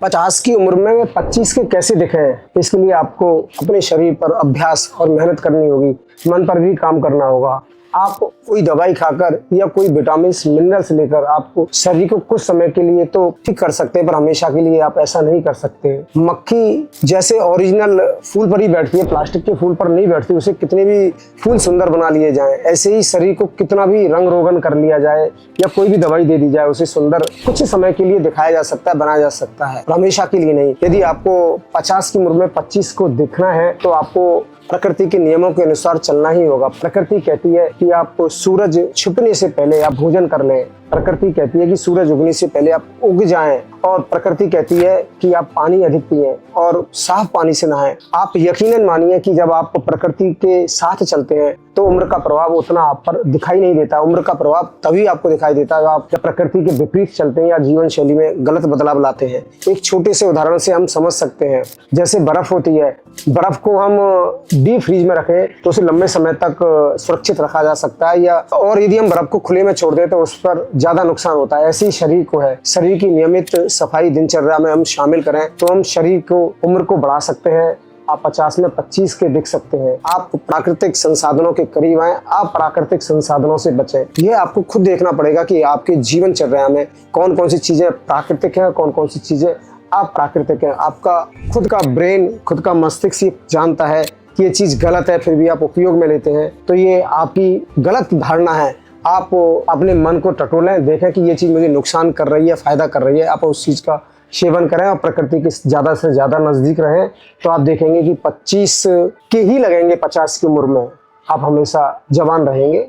50 की उम्र में 25 के कैसे दिखें, इसके लिए आपको अपने शरीर पर अभ्यास और मेहनत करनी होगी, मन पर भी काम करना होगा। आप कोई दवाई खाकर या कोई विटामिन मिनरल्स लेकर आपको शरीर को कुछ समय के लिए तो ठीक कर सकते हैं, पर हमेशा के लिए आप ऐसा नहीं कर सकते। मक्खी जैसे ओरिजिनल फूल पर ही बैठती है, प्लास्टिक के फूल पर नहीं बैठती। उसे कितने भी फूल सुंदर बना लिए जाएं, ऐसे ही शरीर को कितना भी रंग रोगन कर लिया जाए या कोई भी दवाई दे दी जाए, उसे सुंदर कुछ समय के लिए दिखाया जा सकता है, बनाया जा सकता है, हमेशा के लिए नहीं। यदि आपको 50 की उम्र में 25 को दिखना है तो आपको प्रकृति के नियमों के अनुसार चलना ही होगा। प्रकृति कहती है कि आप सूरज छिपने से पहले आप भोजन कर लें। प्रकृति कहती है कि सूरज उगने से पहले आप उग जाएं, और प्रकृति कहती है कि आप पानी अधिक पिएं और साफ पानी से नहाएं। आप यकीनन मानिए कि जब आप प्रकृति के साथ चलते हैं तो उम्र का प्रभाव उतना आप पर दिखाई नहीं देता। उम्र का प्रभाव तभी आपको दिखाई देता है जब प्रकृति के विपरीत चलते हैं या जीवन शैली में गलत बदलाव लाते हैं। एक छोटे से उदाहरण से हम समझ सकते हैं, जैसे बर्फ होती है, बर्फ को हम डीप फ्रीज में रखें तो उसे लंबे समय तक सुरक्षित रखा जा सकता है, या और यदि हम बर्फ को खुले में छोड़ दें तो उस पर ज्यादा नुकसान होता है। ऐसे ही शरीर को है, शरीर की नियमित सफाई दिनचर्या में हम शामिल करें तो हम शरीर को उम्र को बढ़ा सकते हैं। आप 50 में 25 के दिख सकते हैं। आप प्राकृतिक संसाधनों के करीब आए, आप प्राकृतिक संसाधनों से बचें। यह आपको खुद देखना पड़ेगा कि आपके जीवन चर्या में कौन कौन सी चीजें प्राकृतिक हैं, कौन कौन सी चीजें अप्राकृतिक हैं। आपका खुद का ब्रेन, खुद का मस्तिष्क जानता है कि ये चीज गलत है, फिर भी आप उपयोग में लेते हैं, तो ये आपकी गलत धारणा है। आप अपने मन को टटोलें, देखें कि ये चीज मुझे नुकसान कर रही है, फायदा कर रही है, आप उस चीज का सेवन करें और प्रकृति के ज्यादा से ज्यादा नजदीक रहें, तो आप देखेंगे कि 25 के ही लगेंगे 50 की उम्र में आप हमेशा जवान रहेंगे।